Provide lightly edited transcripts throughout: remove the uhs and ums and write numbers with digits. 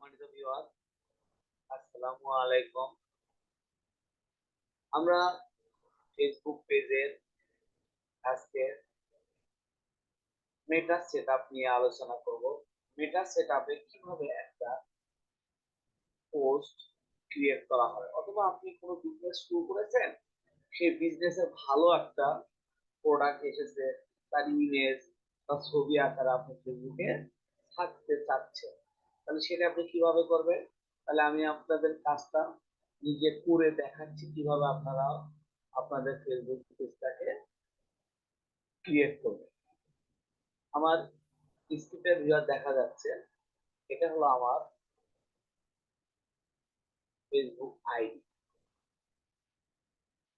সম্মানিত ভিউয়ার, আসসালামু আলাইকুম। আমরা ফেসবুক পেজের আজকে মেটা সেটআপ নিয়ে আলোচনা করব। মেটা সেটআপে কিভাবে একটা পোস্ট ক্রিয়েট করা হয়, অথবা আপনি কোনো বিজনেস শুরু করেছেন, সেই বিজনেসে ভালো একটা প্রোডাক্ট এসেছে, তার ইমেজ বা ছবি আকারে আপনি ফেসবুকে থাকতে চাচ্ছেন, তাহলে সেটা আপনি কিভাবে করবেন? তাহলে আমি আপনাদের কাজটা নিজে করে দেখাচ্ছি কিভাবে আপনারা আপনাদের ফেসবুক পেজটাকে ক্রিয়েট করবেন। আমার স্ক্রিপ্টের ভিউয়ার দেখা যাচ্ছে, এটা হলো আমার ফেসবুক আইডি।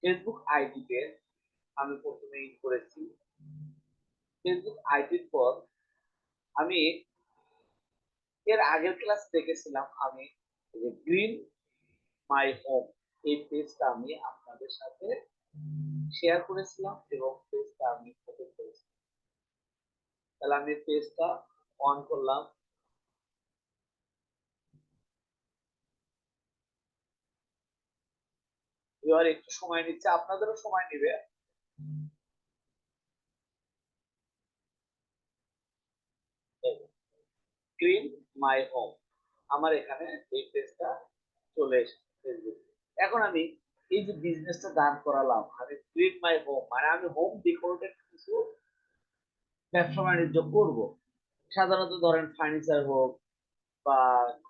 ফেসবুক আইডিতে আমি প্রথমে ইন করেছি। ফেসবুক আইডির পর আমি এর আগের ক্লাস দেখেছিলাম, আমি গ্রিন মাই হোম এই পেজটা আমি আপনাদের সাথে শেয়ার করেছিলাম এবং পেজটা আমি ওপেন করেছিলাম। তাহলে আমি পেজটা অন করলাম। এবার একটু সময় নিচ্ছে, আপনাদেরও সময় নেবে। গ্রিন মাই হোম, আমার এখানে এই পেজটা চলে এসেছে ফেসবুকে। এখন আমি এই যে বিজনেসটা দান করালাম, আমি গ্রিন মাই হোম মানে আমি হোম ডেকোরেটেড কিছু ব্যবসা বাণিজ্য করব। সাধারণত ধরেন ফার্নিচার হোক বা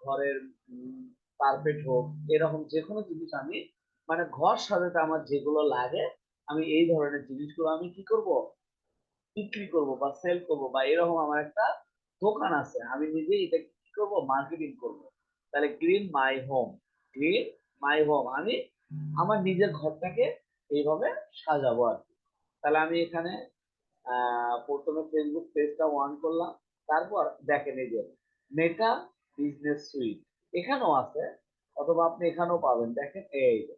ঘরের কার্পেট হোক, এরকম যে কোনো জিনিস আমি মানে ঘর সাজাতে আমার যেগুলো লাগে, আমি এই ধরনের জিনিসগুলো আমি কি করব, বিক্রি করব বা সেল করব, বা এরকম আমার একটা দোকান আছে, আমি নিজেই এটা কি করব, মার্কেটিং করব। তাহলে green my home, green my home আমি আমার নিজের ঘরটাকে এইভাবে সাজাবো আর কি। তাহলে আমি এখানে প্রথমে ফেসবুক পেজটা অন করলাম। তারপর দেখেন এই যে মেটা বিজনেস সুইট এখানেও আছে, অথবা আপনি এখানেও পাবেন। দেখেন এই যে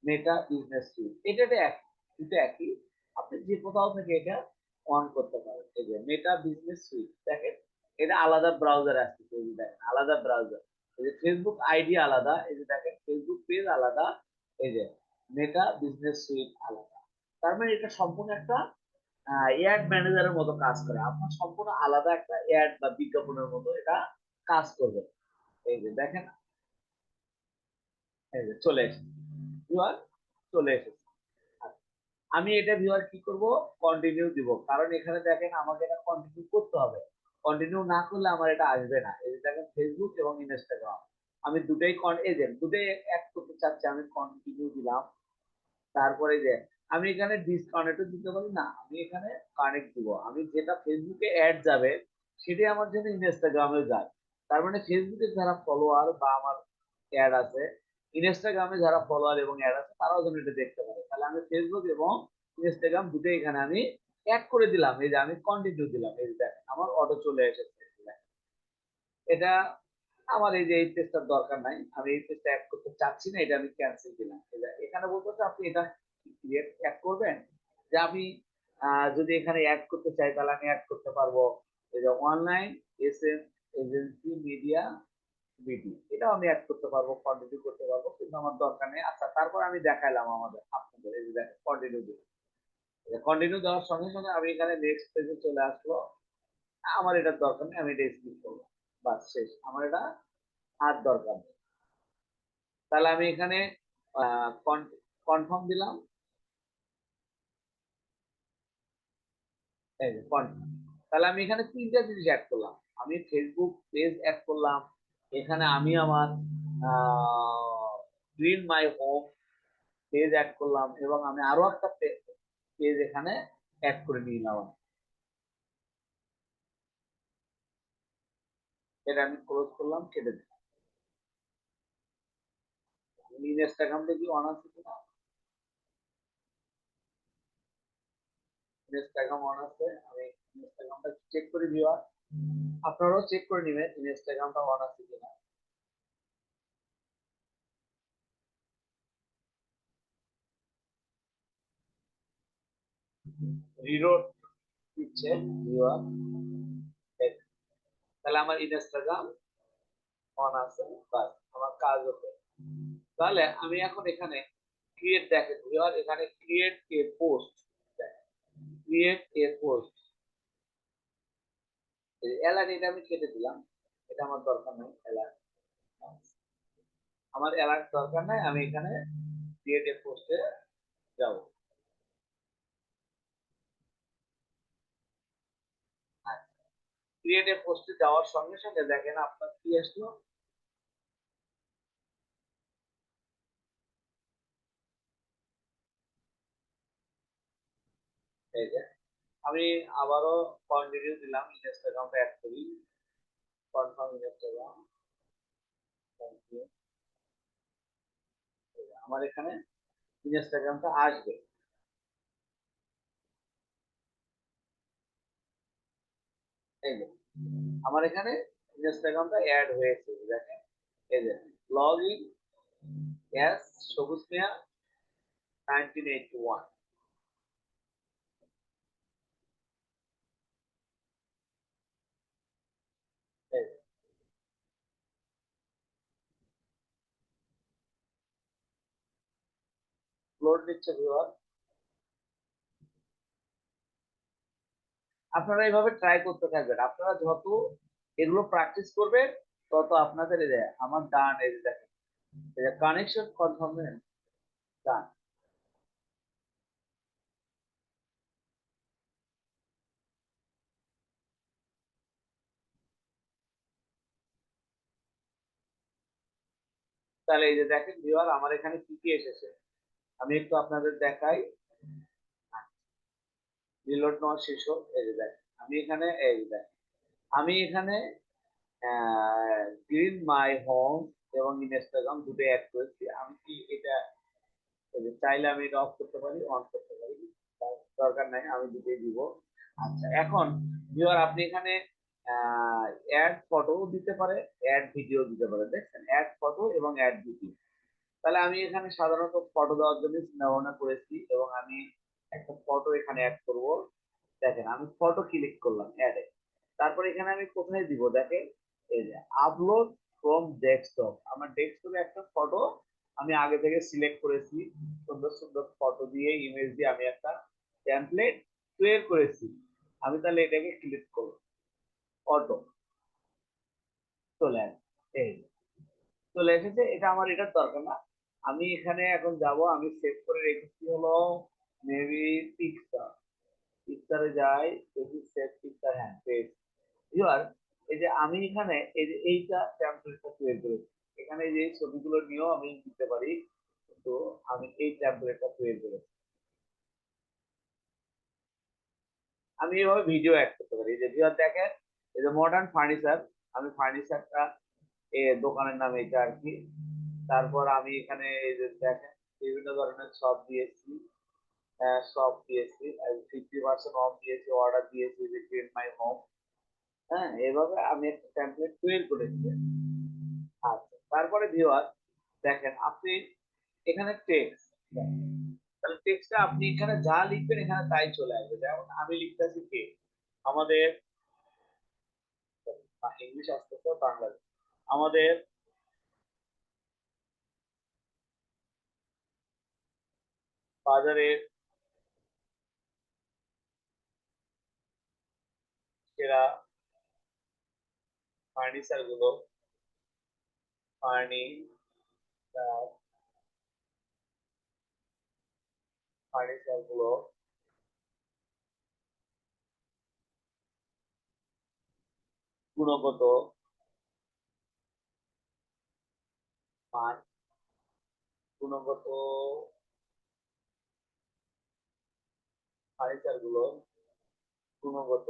মেটা বিজনেস সুইট, এটা একই, কিন্তু একই। আপনি যে কোথাও থেকে এটা অন করতে পারেন। এই যে মেটা বিজনেস সুইট দেখেন, এটা আলাদা ব্রাউজার আছে। এই যে দেখেন আলাদা ব্রাউজার, এই যে ফেসবুক আইডি আলাদা, এই যে দেখেন ফেসবুক পেজ আলাদা, এই যে মেটা বিজনেস সুইট আলাদা। তার মানে এটা সম্পূর্ণ একটা অ্যাড ম্যানেজারের মতো কাজ করে। আপনার সম্পূর্ণ আলাদা একটা অ্যাড বা বিজ্ঞাপনের মতো এটা কাজ করবে। এই যে দেখেন, এই যে চলে এসেছে ভিউয়ার, চলে এসেছে। আচ্ছা, আমি এটা ভিউয়ার কি করব, কন্টিনিউ দিব, কারণ এখানে দেখেন আমাকে এটা কন্টিনিউ করতে হবে। কন্টিনিউ না করলে আমার এটা আসবে না। এই যে দেখেন ফেসবুক এবং ইনস্টাগ্রাম, আমি দুটাই এই যে দুটাই অ্যাড করতে চাচ্ছি, আমি কন্টিনিউ দিলাম। তারপরে যে আমি এখানে ডিসকানেক্টও দিতে পারি না, আমি এখানে কানেক্ট দিব। আমি যেটা ফেসবুকে অ্যাড যাবে সেটাই আমার জন্য ইনস্টাগ্রামে যায়। তার মানে ফেসবুকে যারা ফলোয়ার বা আমার অ্যাড আছে, ইনস্টাগ্রামে যারা ফলোয়ার এবং অ্যাড আছে, তারাও যেন এটা দেখতে পারে। তাহলে আমি ফেসবুক এবং ইনস্টাগ্রাম দুটোই এখানে আমি অ্যাড করে দিলাম। এই যে আমি কন্টিনিউ দিলাম, এই যে দেখেন আমার অটো চলে এসেছে। এটা আমার এই যে এই পেজটার দরকার নাই, আমি এই পেজটা অ্যাড করতে চাচ্ছি না, এটা আমি ক্যান্সেল দিলাম। এখানে বলতেছে আপনি এটা ক্রিয়েট অ্যাড করবেন, যে আমি যদি এখানে অ্যাড করতে চাই তাহলে আমি অ্যাড করতে পারবো। এই যে online S M agency media BD, এটাও আমি অ্যাড করতে পারবো, কন্টিনিউ করতে পারবো, কিন্তু আমার দরকার নেই। আচ্ছা, তারপর আমি দেখাইলাম আমাদের আপনাদের, এই যে দেখেন কন্টিনিউ দিই। কন্টিনিউ দেওয়ার সঙ্গে সঙ্গে আমি এখানে নেক্সট পেজে চলে আসলো। আমার এটার দরকার নেই, আমি এটা স্কিপ করবো, বাস শেষ, আমার এটা আর দরকার নেই। তাহলে আমি এখানে কনফার্ম দিলাম। এই যে কনফার্ম। তাহলে আমি এখানে তিনটা জিনিস অ্যাড করলাম, আমি ফেসবুক পেজ অ্যাড করলাম, এখানে আমি আমার green my home page add করলাম, এবং আমি আরো একটা পেজ এখানে অ্যাড করে নিলাম। এটা আমি ক্লোজ করলাম, কেটে দিলাম। ইনস্টাগ্রাম দেখি অন আছে কিনা, ইনস্টাগ্রাম অন আছে, আমি ইনস্টাগ্রামটা চেক করে দিবা। আপনারাও চেক করে নিবেন ইনস্টাগ্রামটা অন আছে কিনা। রিলোড দিচ্ছে ভিউয়ার। তাহলে আমার ইনস্টাগ্রাম অন আছে, বাস আমার কাজ হতো। তাহলে আমি এখন এখানে ক্রিয়েট দেখেন ভিউয়ার, এখানে create a post, create a post, alert এটা আমি কেটে দিলাম, এটা আমার দরকার নেই অ্যালার্ট, আমার অ্যালার্ট দরকার নাই, আমি এখানে ক্রিয়েট এ পোস্টে যাব। ক্রিয়েট এ পোস্টে যাওয়ার সঙ্গে সঙ্গে দেখেন আপনার কি আসলো, এই যে আমি আবারও কন্টিনিউ দিলাম, ইনস্টাগ্রামটা অ্যাড করি, কনফার্ম ইনস্টাগ্রাম, আমার এখানে ইনস্টাগ্রামটা আসবে, এই যে আমার এখানে ইনস্টাগ্রামটা অ্যাড হয়েছে, দেখেন এই যে লগ ইন এস সবুজ মিয়া 1981, এই যে লোড নিচ্ছে ভিউয়ার। আপনারা এইভাবে ট্রাই করতে থাকবেন, আপনারা যত এগুলো প্র্যাকটিস করবেন তত আপনাদের এই যে আমার ডান, এই যে দেখেন এই যে কানেকশন কনফার্মেশন ডান, তাহলে এই যে দেখেন ভিউয়ার আমার এখানে কি কি এসেছে, আমি একটু আপনাদের দেখাই, রিলোড নেওয়া শেষ হোক, এই যে দেখেন আমি এখানে, এই যে দেখেন আমি এখানে গ্রিন মাই হোম এবং ইনস্টাগ্রাম দুটো অ্যাড করেছি, আমি কি এটা এই যে চাইলে আমি এটা অফ করতে পারি, অন করতে পারি, তার দরকার নাই, আমি দুটোই দিব। আচ্ছা এখন ভিউয়ার আপনি এখানে অ্যাড ফটো দিতে পারে, অ্যাড ভিডিও দিতে পারে, দেখছেন অ্যাড ফটো এবং অ্যাড ভিডিও, তাহলে আমি এখানে সাধারণত ফটো দেওয়ার জন্য চিন্তা ভাবনা করেছি এবং আমি একটা ফটো এখানে অ্যাড করব, দেখেন আমি ফটো ক্লিক করলাম অ্যাডে, তারপর এখানে আমি কোথায় দিব দেখেন, এই যে আপলোড ফ্রম ডেস্কটপ, আমার ডেস্কটপে একটা ফটো আমি আগে থেকে সিলেক্ট করেছি, সুন্দর সুন্দর ফটো দিয়ে ইমেজ দিয়ে আমি একটা টেমপ্লেট তৈরি করেছি, আমি তাহলে এটাকে ক্লিক করব, অটো চলে আসে, এই যে চলে এসেছে, এটা আমার এটার দরকার না, আমি এখানে এখন যাব, আমি সেভ করে রেখেছি হলো মেবি পিকচার, পিকচারে যাই, দেখি সেভ পিকচার, হ্যাঁ পেজ ভিউয়ার, এই যে আমি এখানে এই যে এইটা টেমপ্লেটটা তৈরি করেছি, এখানে এই যে ছবিগুলো নিয়েও আমি দিতে পারি, কিন্তু আমি এই টেমপ্লেটটা তৈরি করেছি, আমি এইভাবে ভিডিও অ্যাড করতে পারি, এই যে ভিউয়ার দেখেন এই যে মডার্ন ফার্নিচার, আমি ফার্নিচারটা দোকানের নাম এটা আর কি, তারপর আমি এখানে এই যে দেখেন বিভিন্ন ধরনের শপ দিয়েছি, শপ দিয়েছি, 50% অফ দিয়েছি, অর্ডার দিয়েছি যে ক্রিয়েট মাই হোম, হ্যাঁ এভাবে আমি একটা টেমপ্লেট তৈরি করেছি। আচ্ছা তারপরে ভিউয়ার দেখেন আপনি এখানে টেক্সট, তাহলে টেক্সটটা আপনি এখানে যা লিখবেন এখানে তাই চলে আসবে, যেমন আমি লিখতেছি কে আমাদের, ইংলিশ আসতে তো বাংলা, আমাদের বাজারের সেরা ফার্নিচার গুলো, ফার্নিচার, ফার্নিচার গুলো গুণগত মান, গুণগত ফার্নিচার গুলো গুণগত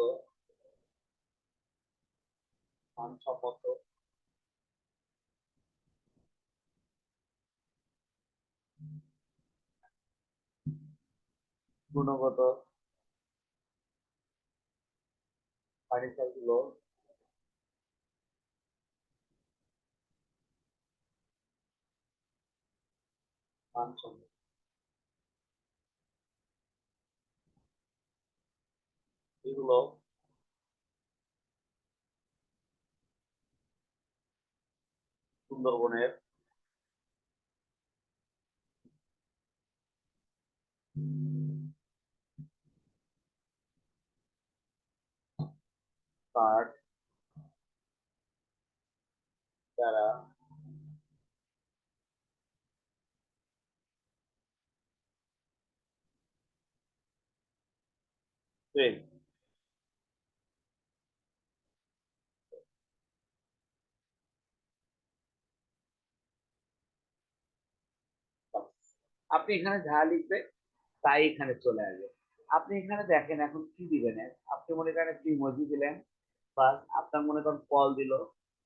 মানসম্মত, গুণগত ফার্নিচার গুলো মানসম্মত, এগুলো সুন্দরবনের কাঠ দ্বারা তৈরি। আপনি এখানে যা লিখবে তাই এখানে চলে আসবে। আপনি এখানে দেখেন এখন কি দিবেন, আপনি মনে করেন একটি ইমোজি দিলেন বা আপনার মনে করেন কল দিল,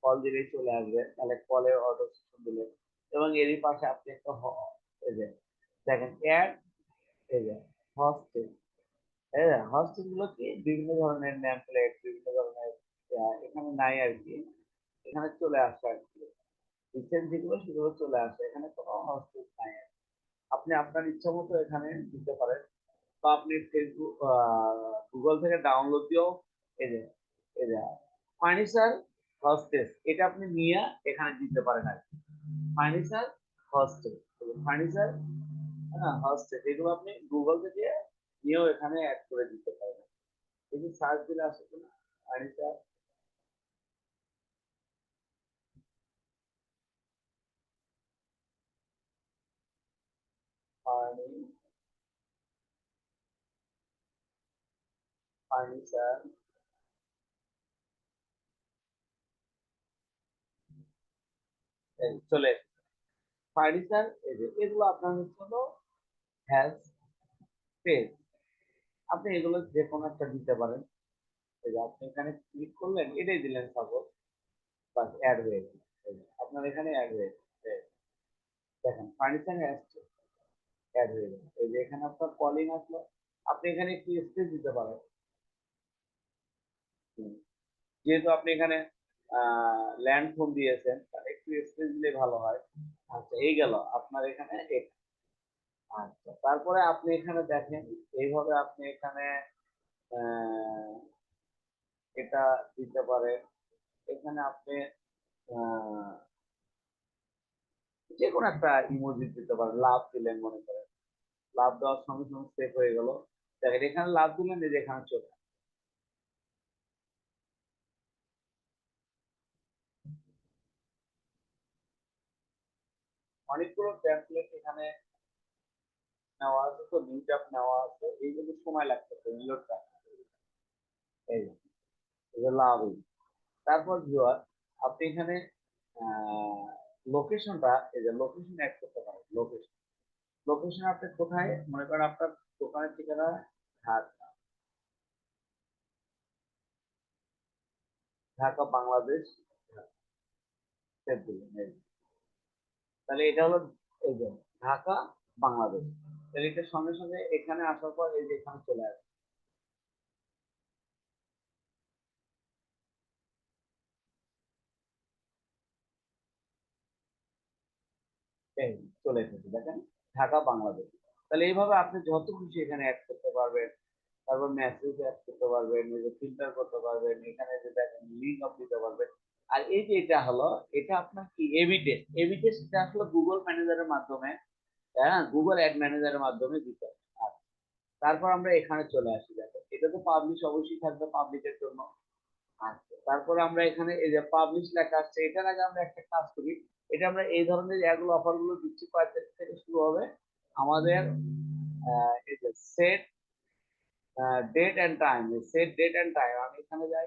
কল দিলেই চলে আসবে, তাহলে কলের অর্ডার দিলেন এবং এরই পাশে আপনি একটা এই যে দেখেন অ্যাড, এই যে হস্টেল, এই যে হস্টেল গুলো কি বিভিন্ন ধরনের নেম প্লেট, বিভিন্ন ধরনের এখানে নাই আর কি, এখানে চলে আসে আর কি, রিসেন্ট যেগুলো সেগুলো চলে আসে, এখানে কোনো হস্টেল নাই। আপনি আপনার ইচ্ছা মতো এখানে দিতে পারেন বা আপনি ফেসবুক গুগল থেকে ডাউনলোড দিয়েও এই যে এই যে ফার্নিচার হস্টেস এটা আপনি নিয়ে এখানে দিতে পারেন আর কি। ফার্নিচার হস্টেস, ফার্নিচার হ্যাঁ হস্টেস এগুলো আপনি গুগল থেকে নিয়েও এখানে অ্যাড করে দিতে পারেন। এই যে সার্চ দিলে আসে কিনা ফার্নিচার, ফার্নিচার চলে ফার্নিচার, এই যে এগুলো আপনার হচ্ছে হলো হ্যাজ পেজ, আপনি এগুলো যে কোনো একটা দিতে পারেন। এই যে আপনি এখানে ক্লিক করলেন এটাই দিলেন সাপোজ, বাস অ্যাড হয়ে গেল, এই যে আপনার এখানে অ্যাড হয়ে গেছে, দেখেন ফার্নিচার অ্যাড হয়ে গেল, এই যে এখানে আপনার কলিং আসলো, আপনি এখানে একটু স্পেস দিতে পারেন। হুম, যেহেতু আপনি এখানে ল্যান্ড ফোন দিয়েছেন তাহলে একটু স্পেস দিলে ভালো হয়। আচ্ছা এই গেল আপনার এখানে আচ্ছা তারপরে আপনি এখানে দেখেন এইভাবে আপনি এখানে আহ, এটা দিতে পারেন। এখানে আপনি আহ, যে কোনো একটা ইমোজি দিতে পারেন, লাভ দিলেন মনে করেন, লাভ দেওয়ার সঙ্গে সঙ্গে সেভ হয়ে গেল, দেখেন এখানে লাভ দিলেন এই যে এখানে চলে অনেকগুলো ট্যাম্পলেট এখানে নেওয়া আছে, তো মিট নেওয়া আছে, এইগুলো সময় লাগতেছে রিলোড করতে। এই যে এই যে লাভই, তারপর ভিউয়ার আপনি এখানে লোকেশনটা, এই যে লোকেশন অ্যাড করতে পারেন, লোকেশন, লোকেশন আপনি কোথায় মনে করেন আপনার দোকানের ঠিকানা ঢাকা, ঢাকা বাংলাদেশ, সেভ দিলেন, এই যে। তাহলে এটা হলো এই যে ঢাকা বাংলাদেশ, তাহলে এটার সঙ্গে সঙ্গে এখানে আসার পর এই যে এখানে চলে আসবে, এই চলে এসেছে দেখেন ঢাকা বাংলাদেশ। তাহলে এইভাবে আপনি যত খুশি এখানে অ্যাড করতে পারবেন, তারপর মেসেজ অ্যাড করতে পারবেন, এই যে ফিল্টার করতে পারবেন, এখানে যে দেখেন লিঙ্ক আপ দিতে পারবেন। আর এই যে এটা হলো, এটা আপনার কি এবি টেস্ট, এবি টেস্ট এটা আসলে গুগল ম্যানেজারের মাধ্যমে, হ্যাঁ গুগল অ্যাড ম্যানেজারের মাধ্যমে দিতে হয়। আচ্ছা, তারপর আমরা এখানে চলে আসি, দেখো এটা তো পাবলিশ অবশ্যই থাকবে পাবলিকের জন্য। আচ্ছা তারপরে আমরা এখানে এই যে পাবলিশ লেখা আসছে, এটার আগে আমরা একটা কাজ করি, এটা আমরা এই ধরনের এগুলো অফার গুলো দিচ্ছি কয় তারিখ থেকে শুরু হবে আমাদের, এই যে set date and time, set date and time আমি এখানে যাই,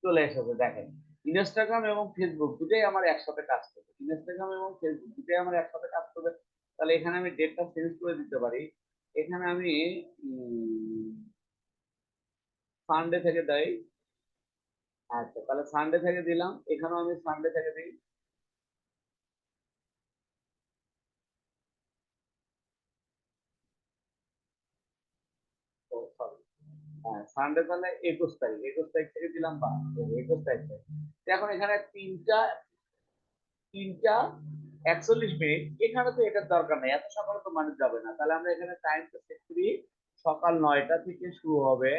চলে এসেছে দেখেন ইনস্টাগ্রাম এবং ফেসবুক দুটোই আমার একসাথে কাজ করবে, ইনস্টাগ্রাম এবং ফেসবুক দুটোই আমার একসাথে কাজ করবে। তাহলে এখানে আমি ডেটটা চেঞ্জ করে দিতে পারি, এখানে আমি সানডে থেকে দেই। আচ্ছা তাহলে সানডে থেকে দিলাম, এখানেও আমি সানডে থেকে দিই। ও সরি, হ্যাঁ সানডে তাহলে 21 তারিখ, 21 তারিখ থেকে দিলাম বা 21 তারিখ থেকে। তো এখন এখানে তিনটা 41 মিনিট, এখানে তো এটার দরকার নেই, এত সকালে তো মানুষ যাবে না, তাহলে আমরা এখানে টাইমটা সেট করি সকাল 9টা থেকে শুরু হবে,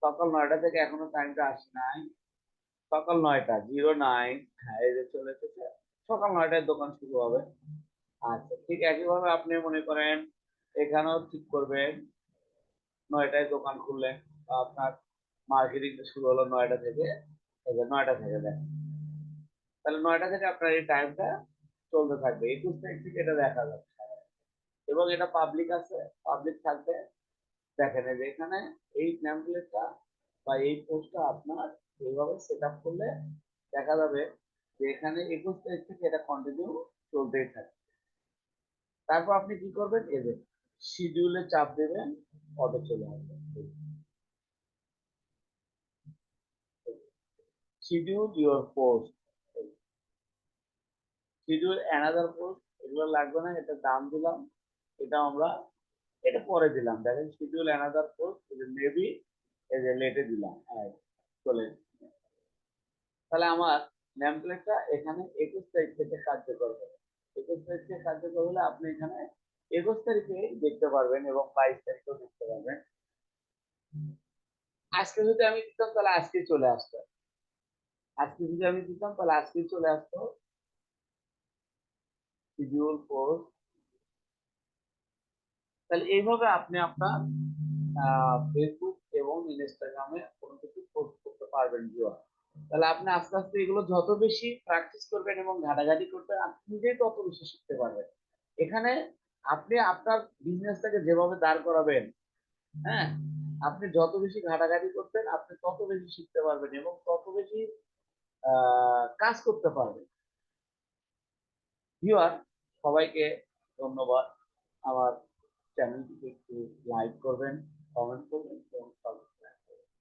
সকাল 9টা থেকে এখনো টাইমটা আসে নাই, সকাল 9টা 09, হ্যাঁ এই যে চলে এসেছে, সকাল 9টায় দোকান শুরু হবে। আচ্ছা ঠিক একইভাবে আপনি মনে করেন এখানেও ঠিক করবেন 9টায় দোকান খুললেন, আপনার মার্কেটিং শুরু হলো 9টা থেকে, এই যে 9টা থেকে দেন, তাহলে 9টা থেকে আপনার এই টাইমটা চলতে থাকবে, 21 তারিখ থেকে এটা দেখা যাচ্ছে এবং এটা পাবলিক আছে, পাবলিক থাকবে। দেখেন এই যে এখানে এই টেমপ্লেটটা বা এই পোস্টটা আপনার এইভাবে সেট আপ করলে দেখা যাবে যে এখানে 21 তারিখ থেকে এটা কন্টিনিউ চলতেই থাকে। তারপর আপনি কি করবেন, এই যে শিডিউলে চাপ দেবেন, অটো চলে আসবে, schedule your post, schedule another post, এগুলো লাগবে না, এটা দাম দিলাম, এটা আমরা এটা পরে দিলাম, দেখেন শিডিউল অ্যানাদার পোস্ট, মেবি এই যে লেটে দিলাম, হ্যাঁ চলে এসেছে। তাহলে আমার নেম প্লেটটা এখানে 21 তারিখ থেকে কার্যকর হবে, 21 তারিখ থেকে কার্যকর হলে আপনি এখানে 21 তারিখে দেখতে পারবেন এবং 22 তারিখেও দেখতে পারবেন। আজকে যদি আমি দিতাম তাহলে আজকে চলে আসতো, আজকে যদি আমি দিতাম তাহলে আজকে চলে আসতো, শিডিউল পোস্ট। তাহলে এইভাবে আপনি আপনার ফেসবুক এবং ইনস্টাগ্রামে কোনো কিছু পোস্ট করতে পারবেন ভিউয়ার। তাহলে আপনি আস্তে আস্তে এগুলো যত বেশি প্র্যাকটিস করবেন এবং ঘাটাঘাটি করবেন, আপনি নিজেই তত বেশি শিখতে পারবেন। এখানে আপনি আপনার বিজনেসটাকে যেভাবে দাঁড় করাবেন, হ্যাঁ, আপনি যত বেশি ঘাটাঘাটি করবেন আপনি তত বেশি শিখতে পারবেন এবং তত বেশি কাজ করতে পারবেন। ভিউয়ার, সবাইকে ধন্যবাদ। আমার চ্যানেলটিকে একটু লাইক করবেন, কমেন্ট করবেন এবং